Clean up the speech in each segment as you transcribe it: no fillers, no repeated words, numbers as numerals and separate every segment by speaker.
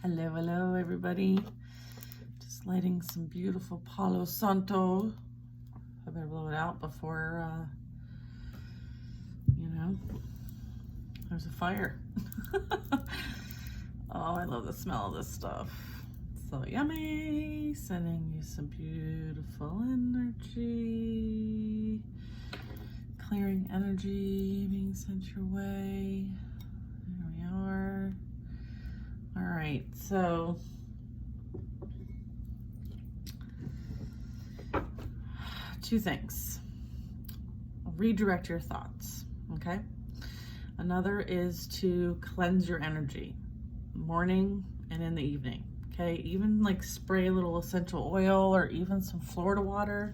Speaker 1: Hello, hello, everybody. Just lighting some beautiful Palo Santo. I better blow it out before, there's a fire. Oh, I love the smell of this stuff. So yummy. Sending you some beautiful energy. Clearing energy being sent your way. There we are. All right, so two things. Redirect your thoughts, okay? Another is to cleanse your energy, morning and in the evening, okay? Even like spray a little essential oil or even some Florida water.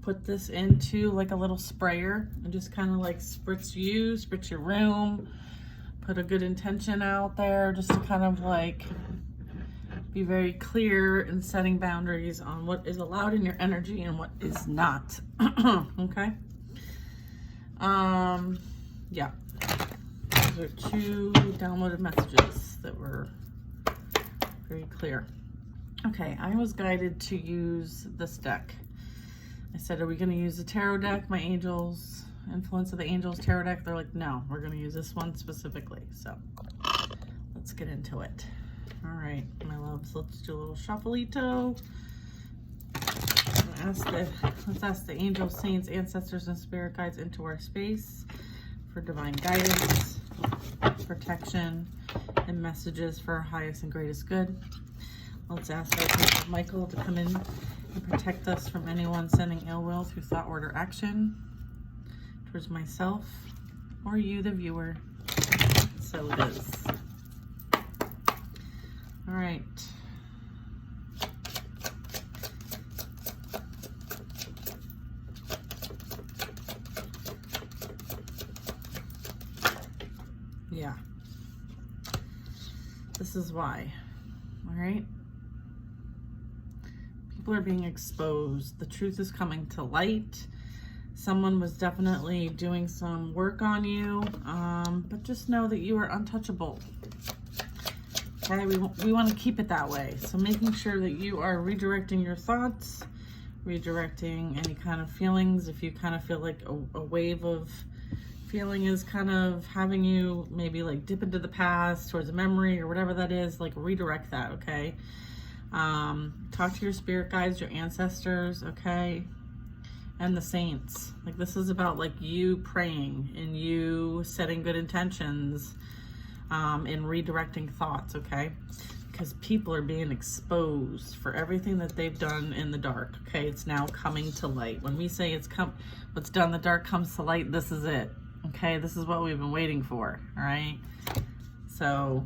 Speaker 1: Put this into like a little sprayer and just kind of like spritz your room. Put a good intention out there just to kind of like be very clear in setting boundaries on what is allowed in your energy and what is not. Okay. Yeah. Those are two downloaded messages that were very clear. Okay, I was guided to use this deck. I said, are we going to use the tarot deck, my angels, Influence of the Angels tarot deck? They're like, no, we're going to use this one specifically. So let's get into it. All right, my loves, let's do a little shuffleito. Let's ask the angels, saints, ancestors, and spirit guides into our space for divine guidance, protection, and messages for our highest and greatest good. Let's ask Archangel Michael to come in and protect us from anyone sending ill will through thought, word, or action towards myself or you, the viewer. So it is. All right. Yeah. This is why. All right. People are being exposed. The truth is coming to light. Someone was definitely doing some work on you, but just know that you are untouchable. Okay, we want to keep it that way. So making sure that you are redirecting your thoughts, redirecting any kind of feelings. If you kind of feel like a wave of feeling is kind of having you maybe like dip into the past towards a memory or whatever that is, like redirect that, okay? Talk to your spirit guides, your ancestors, okay? And the saints. Like this is about like you praying and you setting good intentions and redirecting thoughts, okay? Because people are being exposed for everything that they've done in the dark, okay? It's now coming to light. When we say what's done in the dark comes to light, this is it, okay? This is what we've been waiting for, all right? So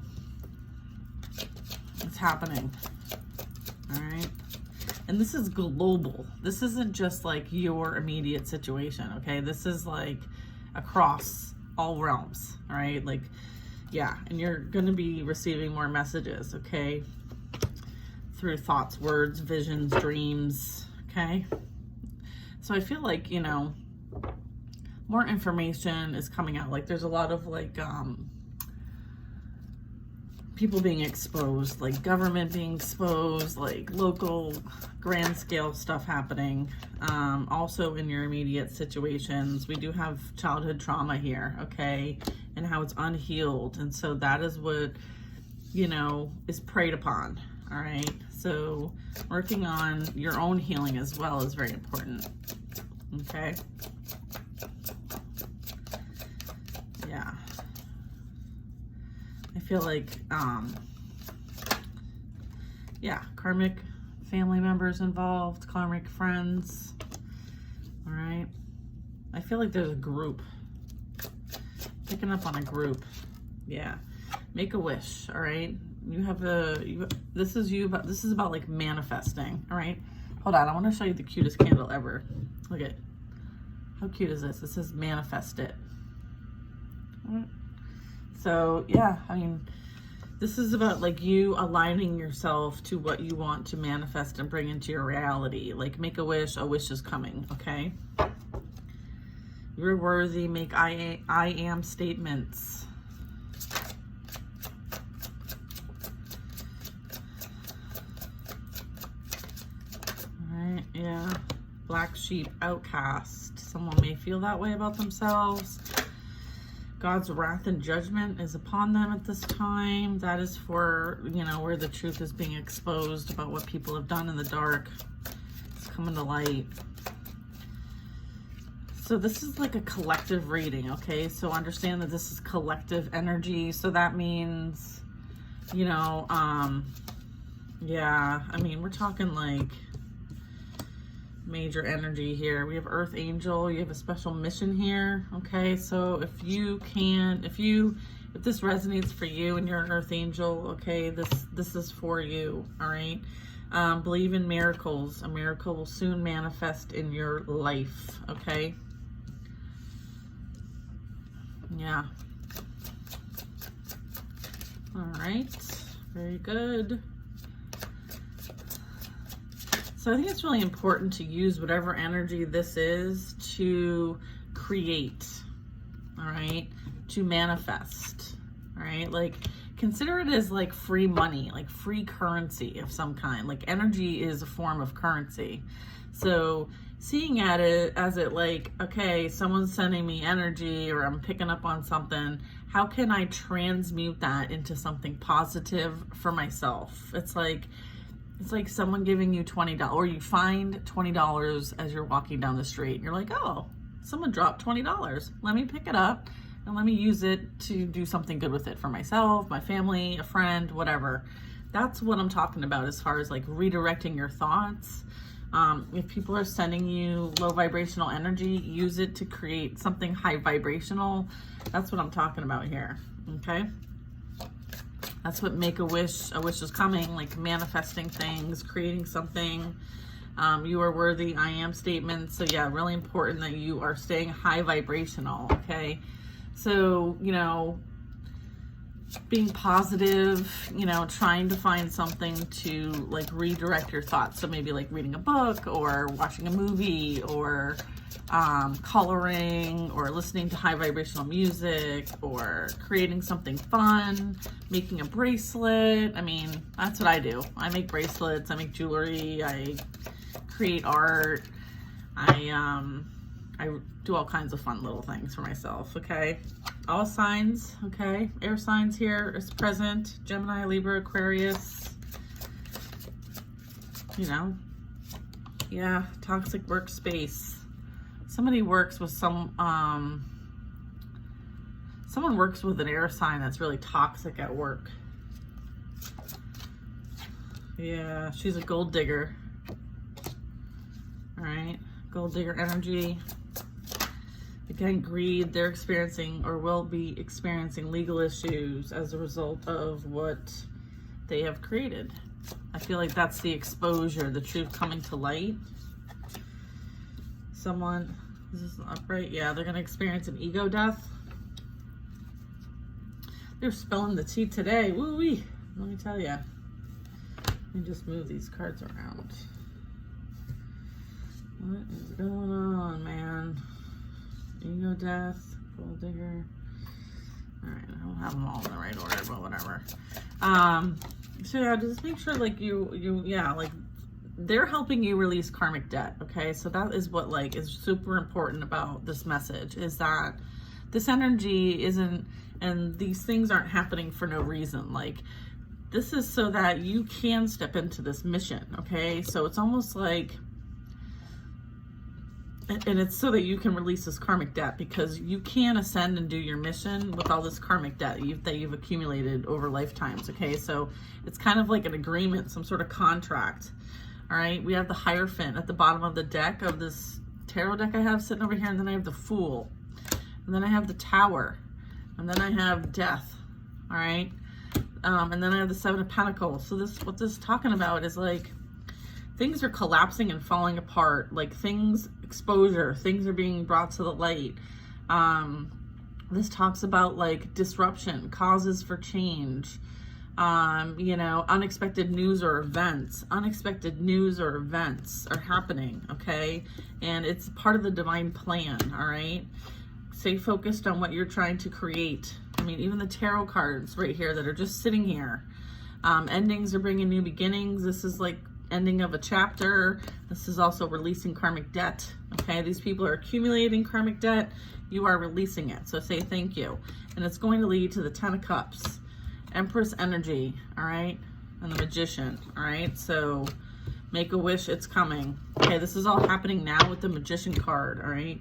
Speaker 1: it's happening, all right? And this is global. This isn't just like your immediate situation, okay? This is like across all realms, all right? Like, yeah, and you're gonna be receiving more messages, okay? Through thoughts, words, visions, dreams, okay? So I feel like, more information is coming out. Like there's a lot of like, people being exposed, like government being exposed, like local grand scale stuff happening. Also in your immediate situations, we do have childhood trauma here, okay? And how it's unhealed. And so that is what, is preyed upon, all right? So working on your own healing as well is very important, okay? Yeah. I feel like, karmic family members involved, karmic friends, all right? I feel like there's a group, picking up on a group, yeah. Make a wish, all right? This is about like manifesting, all right? Hold on, I want to show you the cutest candle ever. Look at, how cute is this? It says manifest it. All right. So yeah, I mean, this is about like you aligning yourself to what you want to manifest and bring into your reality. Like make a wish is coming, okay? You're worthy, make I am statements. black sheep, outcast. Someone may feel that way about themselves. God's wrath and judgment is upon them at this time. That is for, you know, where the truth is being exposed about what people have done in the dark. It's coming to light. So this is like a collective reading, okay? So understand that this is collective energy. So that means, you know, yeah, I mean, we're talking like major energy here. We have Earth Angel. You have a special mission here, okay? So if this resonates for you and you're an Earth Angel, okay, this is for you, all right? Believe in miracles. A miracle will soon manifest in your life, okay? Yeah. All right, very good. So I think it's really important to use whatever energy this is to create, all right, to manifest, all right? Like, consider it as like free money, like free currency of some kind. Like, energy is a form of currency. So seeing at it as it like, okay, someone's sending me energy or I'm picking up on something, how can I transmute that into something positive for myself? It's like someone giving you $20, or you find $20 as you're walking down the street and you're like, oh, someone dropped $20. Let me pick it up and let me use it to do something good with it for myself, my family, a friend, whatever. That's what I'm talking about as far as like redirecting your thoughts. If people are sending you low vibrational energy, use it to create something high vibrational. That's what I'm talking about here, okay? That's what Make-A-Wish, a wish is coming, like manifesting things, creating something. You are worthy, I am statements. So yeah, really important that you are staying high vibrational, okay? So, you know, being positive, you know, trying to find something to like redirect your thoughts. So maybe like reading a book or watching a movie or coloring or listening to high vibrational music or creating something fun, making a bracelet. I mean, that's what I do. I make bracelets, I make jewelry, I create art, I do all kinds of fun little things for myself, okay? All signs, okay? Air signs here is present. Gemini, Libra, Aquarius. You know, yeah, toxic workspace. Somebody works with someone works with an air sign that's really toxic at work. Yeah, she's a gold digger. All right, gold digger energy. Again, greed. They're experiencing or will be experiencing legal issues as a result of what they have created. I feel like that's the exposure, the truth coming to light. Someone, is this upright? Yeah, they're going to experience an ego death. They're spilling the tea today. Woo-wee. Let me tell you. Let me just move these cards around. What is going on, man? Ego death, gold digger. All right, I don't have them all in the right order, but whatever. So yeah, just make sure like yeah, like they're helping you release karmic debt, okay? So that is what like is super important about this message, is that this energy isn't, and these things aren't happening for no reason. Like, this is so that you can step into this mission, okay? So it's almost like, and it's so that you can release this karmic debt, because you can ascend and do your mission with all this karmic debt that you've accumulated over lifetimes, okay? So it's kind of like an agreement, some sort of contract, all right? We have the Hierophant at the bottom of the deck of this tarot deck I have sitting over here, and then I have the Fool, and then I have the Tower, and then I have Death, all right? And then I have the Seven of Pentacles. So what this is talking about is like, things are collapsing and falling apart, like exposure, things are being brought to the light. This talks about like disruption, causes for change, you know, unexpected news or events. Unexpected news or events are happening, okay? And it's part of the divine plan, all right? Stay focused on what you're trying to create. I mean, even the tarot cards right here that are just sitting here. Endings are bringing new beginnings. This is like ending of a chapter. This is also releasing karmic debt. Okay, these people are accumulating karmic debt. You are releasing it. So say thank you. And it's going to lead to the 10 of Cups, Empress energy, all right? And the Magician, all right? So make a wish, it's coming. Okay, this is all happening now with the Magician card, all right?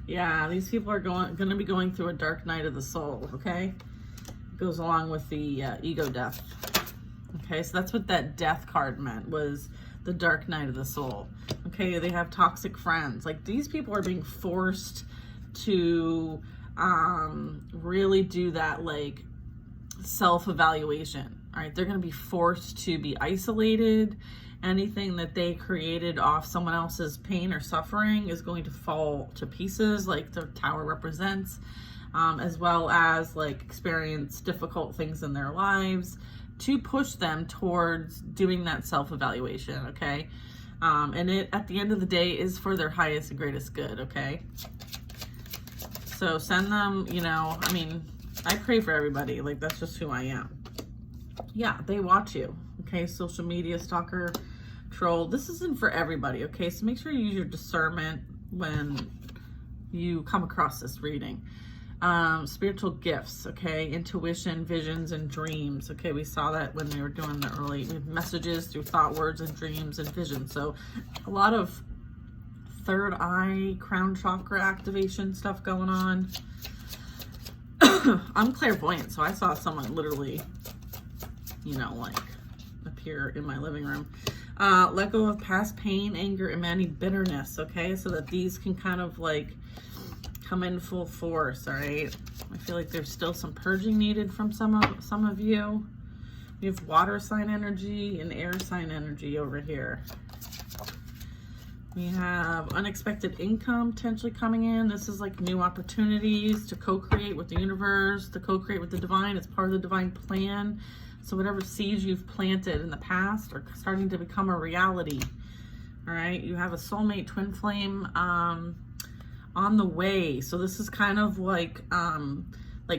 Speaker 1: Yeah, these people are going to be going through a dark night of the soul, okay? It goes along with the ego death. Okay, so that's what that death card meant, was the dark night of the soul. Okay, they have toxic friends. Like, these people are being forced to really do that, like, self-evaluation. All right, they're going to be forced to be isolated. Anything that they created off someone else's pain or suffering is going to fall to pieces, like the Tower represents, as well as like experience difficult things in their lives to push them towards doing that self-evaluation, okay? And it, at the end of the day, is for their highest and greatest good, okay? So send them, you know, I mean, I pray for everybody. Like, that's just who I am. Yeah, they watch you, okay? Social media stalker, troll. This isn't for everybody, okay? So make sure you use your discernment when you come across this reading. Spiritual gifts, okay? Intuition, visions, and dreams. Okay, we saw that when we were doing the early messages through thought, words, and dreams and visions. So a lot of third eye, crown chakra activation stuff going on. I'm clairvoyant, so I saw someone literally, you know, like appear in my living room. Let go of past pain, anger, and any bitterness, okay? So that these can kind of like come in full force, all right? I feel like there's still some purging needed from some of you. We have water sign energy and air sign energy over here. We have unexpected income potentially coming in. This is like new opportunities to co-create with the universe, to co-create with the divine. It's part of the divine plan. So whatever seeds you've planted in the past are starting to become a reality. All right, you have a soulmate twin flame on the way. So this is kind of like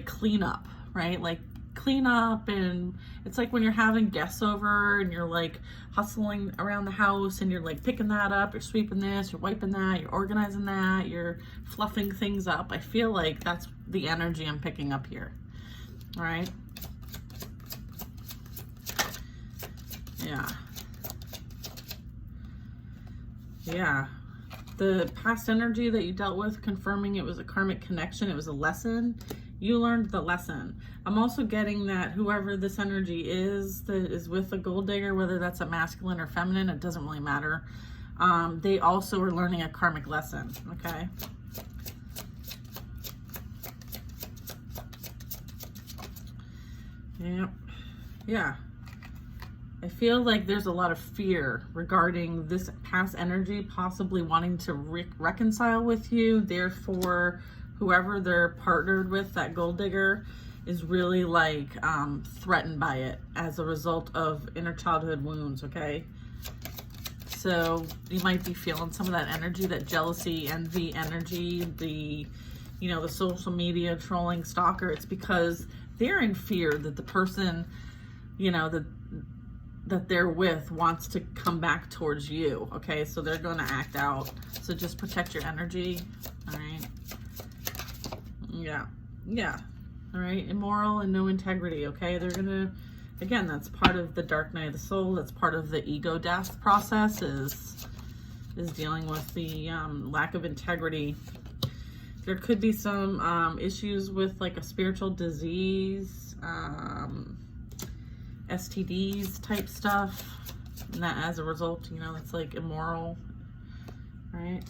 Speaker 1: cleanup, right? Like cleanup, and it's like when you're having guests over and you're like hustling around the house and you're like picking that up, you're sweeping this, you're wiping that, you're organizing that, you're fluffing things up. I feel like that's the energy I'm picking up here. All right. Yeah. Yeah. The past energy that you dealt with, confirming it was a karmic connection, it was a lesson. You learned the lesson. I'm also getting that whoever this energy is that is with a gold digger, whether that's a masculine or feminine, it doesn't really matter. They also are learning a karmic lesson, okay? Yep. Yeah. I feel like there's a lot of fear regarding this past energy possibly wanting to reconcile with you. Therefore, whoever they're partnered with, that gold digger, is really like threatened by it as a result of inner childhood wounds, okay? So you might be feeling some of that energy, that jealousy, envy energy, the, you know, the social media trolling stalker. It's because they're in fear that the person, you know, that they're with wants to come back towards you, okay? So they're going to act out. So just protect your energy, all right? Yeah, yeah, all right? Immoral and no integrity, okay? They're going to, again, that's part of the dark night of the soul. That's part of the ego death process, is dealing with the lack of integrity. There could be some issues with like a spiritual disease, STDs type stuff, and that as a result, you know, it's like immoral, right?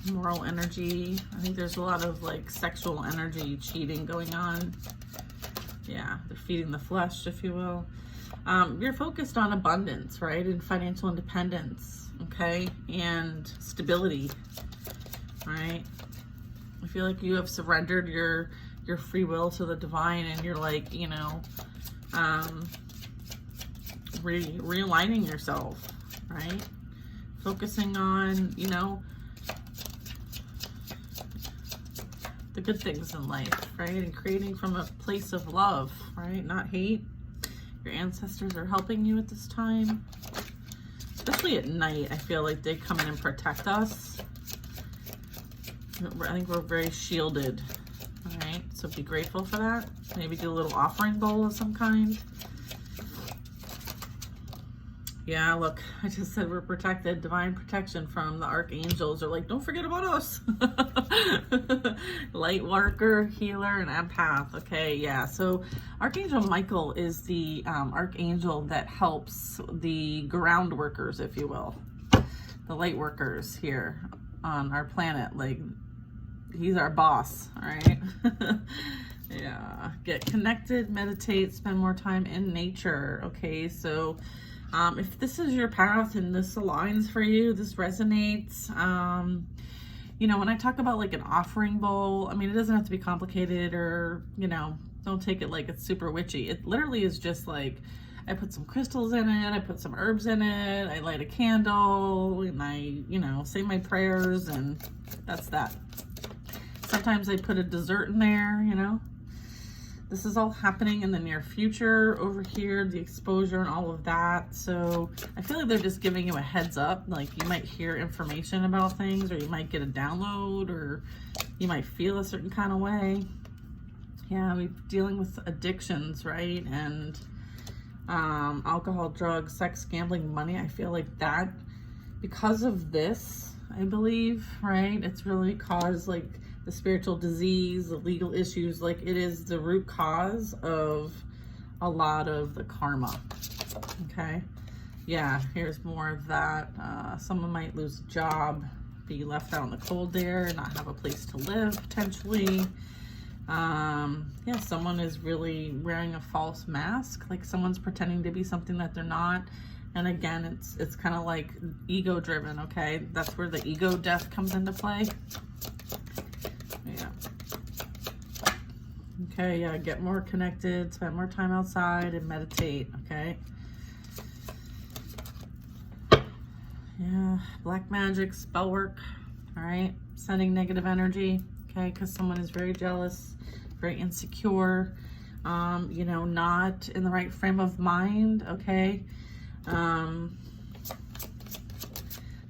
Speaker 1: Immoral energy. I think there's a lot of like sexual energy cheating going on. Yeah, they're feeding the flesh, if you will. You're focused on abundance, right? And financial independence, okay? And stability, right? I feel like you have surrendered your free will to the divine, and you're like, you know, realigning yourself, right? Focusing on, you know, the good things in life, right? And creating from a place of love, right? Not hate. Your ancestors are helping you at this time. Especially at night, I feel like they come in and protect us. I think we're very shielded. All right, so be grateful for that. Maybe do a little offering bowl of some kind. Yeah, look, I just said we're protected. Divine protection from the archangels. They're like, don't forget about us. Light worker, healer, and empath. Okay, yeah. So Archangel Michael is the archangel that helps the ground workers, if you will. The light workers here on our planet. Like, he's our boss, all right? Yeah. Get connected, meditate, spend more time in nature. Okay, so if this is your path and this aligns for you, this resonates, you know, when I talk about like an offering bowl, I mean, it doesn't have to be complicated or, you know, don't take it like it's super witchy. It literally is just like, I put some crystals in it, I put some herbs in it, I light a candle, and I, you know, say my prayers, and that's that. Sometimes I put a dessert in there, you know. This is all happening in the near future over here, the exposure and all of that. So I feel like they're just giving you a heads up. Like, you might hear information about things, or you might get a download, or you might feel a certain kind of way. Yeah, we're dealing with addictions, right? And alcohol, drugs, sex, gambling, money. I feel like that, because of this, I believe, right? It's really caused like the spiritual disease, the legal issues. Like, it is the root cause of a lot of the karma. Okay, yeah, here's more of that. Someone might lose a job, be left out in the cold there, not have a place to live potentially. Yeah, someone is really wearing a false mask, like someone's pretending to be something that they're not. And again, it's kind of like ego driven. Okay, that's where the ego death comes into play. Yeah. Okay, yeah, get more connected, spend more time outside, and meditate. Okay. Yeah, black magic, spell work. All right, sending negative energy. Okay, because someone is very jealous, very insecure, you know, not in the right frame of mind. Okay.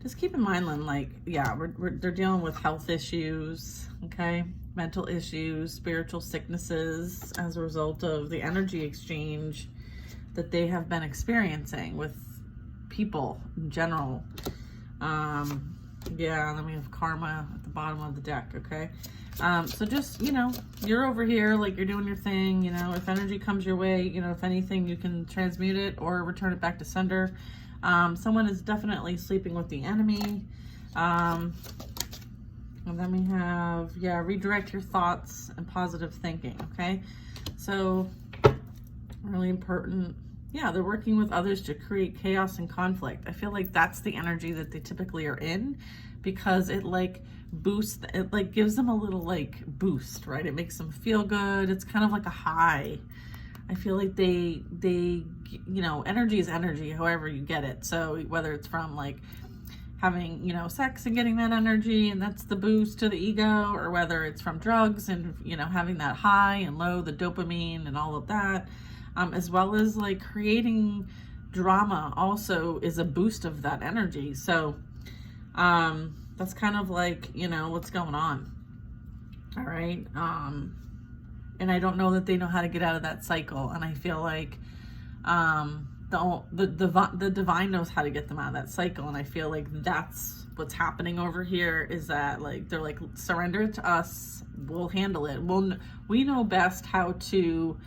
Speaker 1: Just keep in mind, Lynn, like, yeah, they're dealing with health issues, okay, mental issues, spiritual sicknesses as a result of the energy exchange that they have been experiencing with people in general. Yeah, then we have karma at the bottom of the deck, okay? So just, you know, you're over here, like, you're doing your thing, you know, if energy comes your way, you know, if anything, you can transmute it or return it back to sender. Someone is definitely sleeping with the enemy. And then we have, yeah, redirect your thoughts and positive thinking, okay? So, really important. Yeah, they're working with others to create chaos and conflict. I feel like that's the energy that they typically are in, because it like boosts, it like gives them a little like boost, right? It makes them feel good. It's kind of like a high. I feel like they, you know, energy is energy, however you get it. So whether it's from like having, you know, sex and getting that energy, and that's the boost to the ego, or whether it's from drugs and, you know, having that high and low, the dopamine and all of that, as well as like creating drama also is a boost of that energy. So that's kind of like, you know, what's going on. All right. And I don't know that they know how to get out of that cycle. And I feel like the divine knows how to get them out of that cycle. And I feel like that's what's happening over here, is that like they're like, surrender it to us, we'll handle it. We know best how to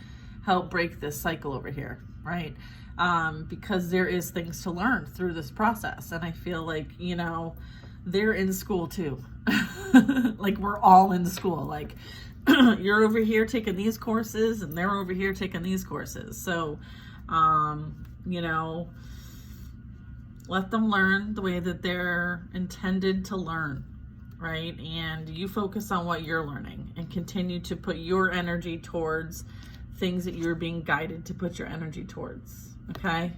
Speaker 1: help break this cycle over here, right? Because there is things to learn through this process. And I feel like, you know, they're in school too. Like, we're all in school. Like, you're over here taking these courses and they're over here taking these courses. So, you know, let them learn the way that they're intended to learn, right? And you focus on what you're learning and continue to put your energy towards things that you're being guided to put your energy towards, okay?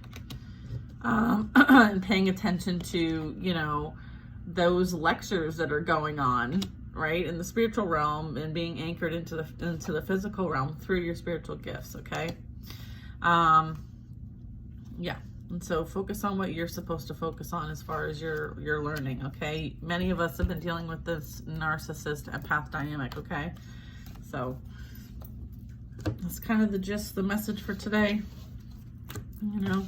Speaker 1: And paying attention to, you know, those lectures that are going on, right? In the spiritual realm, and being anchored into the physical realm through your spiritual gifts, okay? Yeah. And so focus on what you're supposed to focus on as far as your learning, okay? Many of us have been dealing with this narcissist empath dynamic, okay? So that's kind of the gist, the message for today. You know,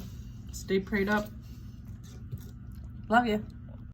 Speaker 1: stay prayed up. Love you.